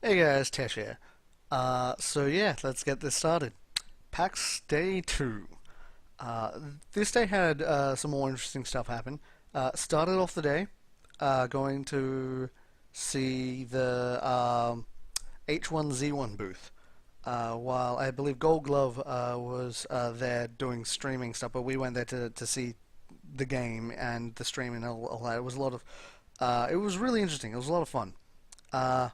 Hey guys, Tesh here. So yeah, let's get this started. PAX Day 2. Uh, this day had some more interesting stuff happen. Started off the day going to see the H1Z1 booth. While I believe Gold Glove was there doing streaming stuff, but we went there to see the game and the streaming and all that. It was a lot of, it was really interesting. It was a lot of fun. Uh,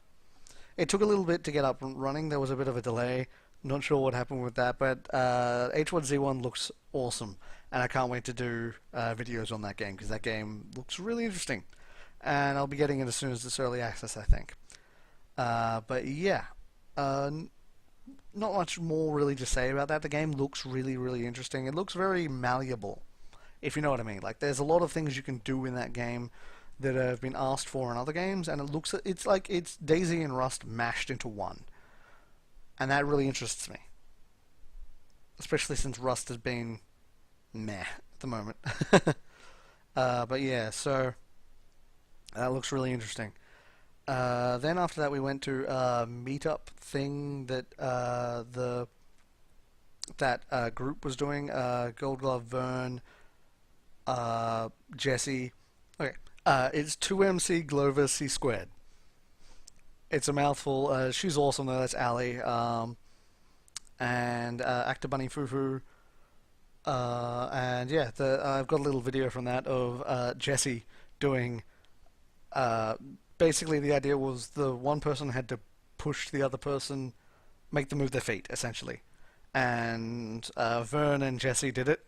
it took a little bit to get up and running. There was a bit of a delay. Not sure what happened with that, but H1Z1 looks awesome, and I can't wait to do videos on that game because that game looks really interesting. And I'll be getting it as soon as it's early access, I think. But yeah, uh, not much more really to say about that. The game looks really, really interesting. It looks very malleable, if you know what I mean. Like, there's a lot of things you can do in that game that have been asked for in other games, and it's like it's Daisy and Rust mashed into one, and that really interests me, especially since Rust has been meh at the moment. But yeah, so that looks really interesting. Then after that, we went to a meetup thing that that group was doing. Gold Glove, Vern, Jesse. Okay, it's 2MC Glover C squared. It's a mouthful. She's awesome though. That's Ali. And Actor Bunny Fufu. And yeah, I've got a little video from that of Jesse doing. Uh, Basically, the idea was the one person had to push the other person, make them move their feet, essentially. And Vern and Jesse did it,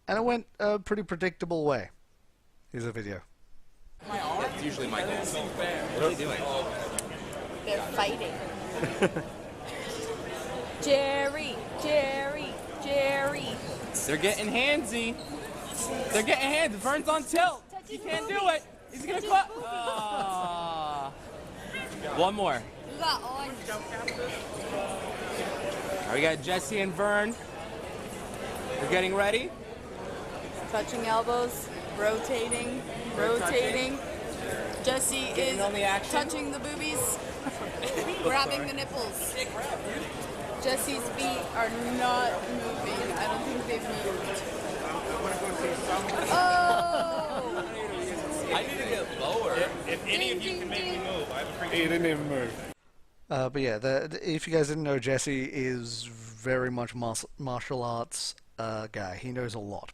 and it went a pretty predictable way. Here's a video. That's usually my goal. What are they doing? They're fighting. Jerry, Jerry, Jerry. They're getting handsy. They're getting handsy. Vern's on tilt. He can't do it. He's gonna clap. One more. You got orange. All right, we got Jesse and Vern. We're getting ready. Touching elbows, rotating, rotating. Jesse is on the action. touching the boobies, grabbing the nipples. Jesse's feet are not moving. I don't think they've moved. Oh! I need to get lower. If any of you can make me move, I appreciate He didn't even move. But yeah, if you guys didn't know, Jesse is very much martial arts guy. He knows a lot.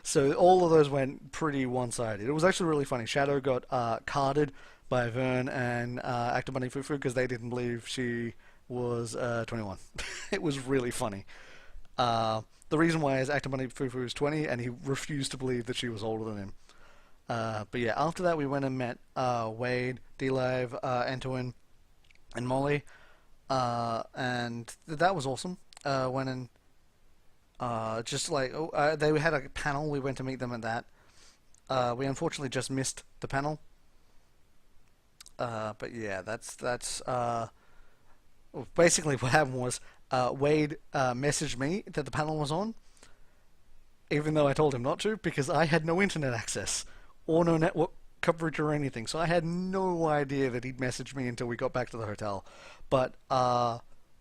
So all of those went pretty one-sided. It was actually really funny. Shadow got carded by Vern and Actor Bunny Fufu because they didn't believe she was 21. It was really funny. The reason why is Actor Bunny Fufu is 20 and he refused to believe that she was older than him. But yeah, after that we went and met Wade, D-Live, Antoine, and Molly, and that was awesome. Went and just like they had a panel. We went to meet them at that. We unfortunately just missed the panel. But yeah, that's basically what happened was Wade messaged me that the panel was on, even though I told him not to because I had no internet access or no network coverage or anything. So I had no idea that he'd messaged me until we got back to the hotel. But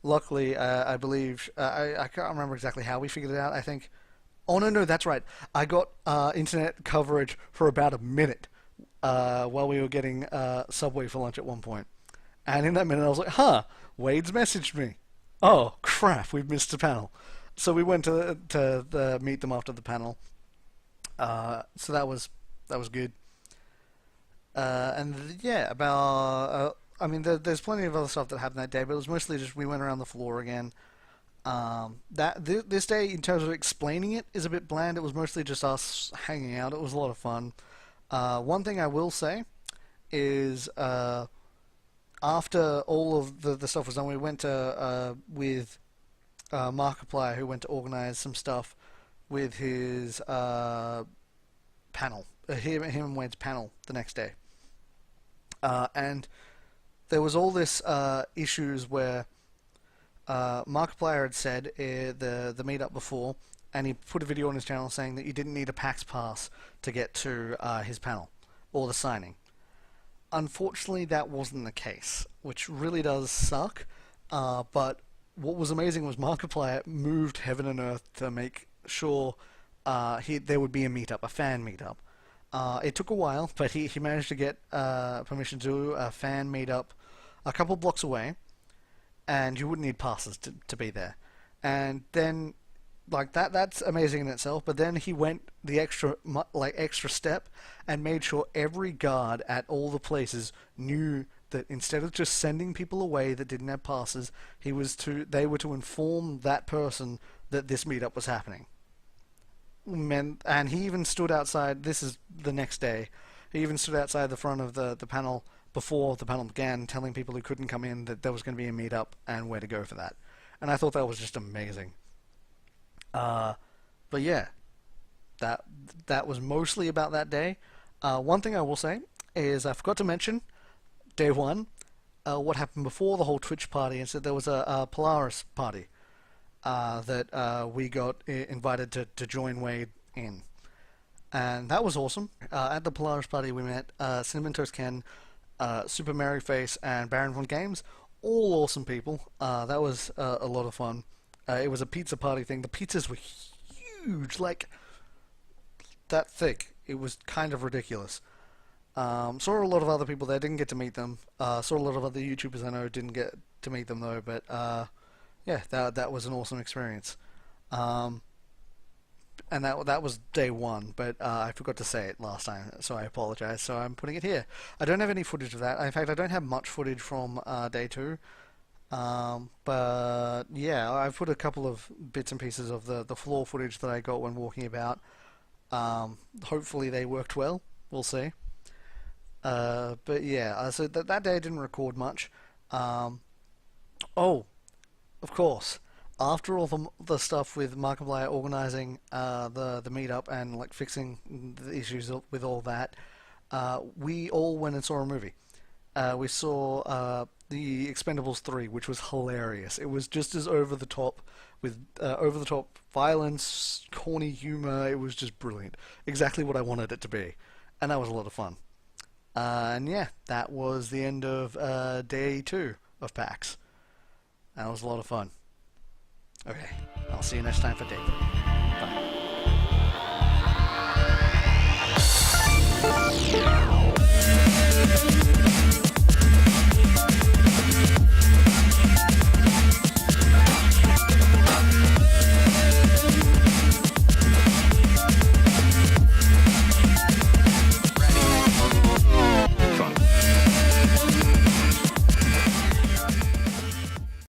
luckily, I believe I can't remember exactly how we figured it out. I think. Oh no, that's right. I got internet coverage for about a minute while we were getting Subway for lunch at one point. And in that minute, I was like, "Huh, Wade's messaged me. Oh crap, we've missed a panel." So we went to meet them after the panel. So that was good. And yeah, about I mean, there's plenty of other stuff that happened that day, but it was mostly just we went around the floor again. This day, in terms of explaining it, is a bit bland. It was mostly just us hanging out. It was a lot of fun. One thing I will say is after all of the stuff was done, we went to with Markiplier, who went to organize some stuff with his panel, him and Wade's panel the next day. And there was all this issues where Markiplier had said the meetup before, and he put a video on his channel saying that you didn't need a PAX pass to get to his panel or the signing. unfortunately, that wasn't the case, which really does suck. But what was amazing was Markiplier moved heaven and earth to make sure there would be a meetup, a fan meetup. It took a while, but he managed to get permission to do a fan meetup a couple blocks away, and you wouldn't need passes to be there. And then, like that's amazing in itself. But then he went the extra step and made sure every guard at all the places knew that instead of just sending people away that didn't have passes, they were to inform that person that this meetup was happening. And he even stood outside. This is the next day. He even stood outside the front of the panel before the panel began, telling people who couldn't come in that there was going to be a meetup and where to go for that. And I thought that was just amazing. But yeah, that was mostly about that day. One thing I will say is I forgot to mention day one what happened before the whole Twitch party, and said there was a Polaris party that we got invited to join Wade in, and that was awesome. At the Polaris party, we met Cinnamon Toast Ken, Super Mary Face, and Baron von Games. All awesome people. That was a lot of fun. It was a pizza party thing. The pizzas were huge, like that thick. It was kind of ridiculous. Saw a lot of other people there. Didn't get to meet them. Saw a lot of other YouTubers I know. Didn't get to meet them though. But yeah, that was an awesome experience. And that was day one, but I forgot to say it last time, so I apologize. So I'm putting it here. I don't have any footage of that. In fact, I don't have much footage from day two. But yeah, I've put a couple of bits and pieces of the floor footage that I got when walking about. Hopefully they worked well. We'll see. But yeah, so that day I didn't record much. Oh, of course. After all the stuff with Markiplier organizing the meetup and like fixing the issues with all that, we all went and saw a movie. We saw The Expendables 3, which was hilarious. It was just as over the top, with over the top violence, corny humor. It was just brilliant. Exactly what I wanted it to be. And that was a lot of fun. And yeah, that was the end of day 2 of PAX. That was a lot of fun. Okay, I'll see you next time for day 3. Bye.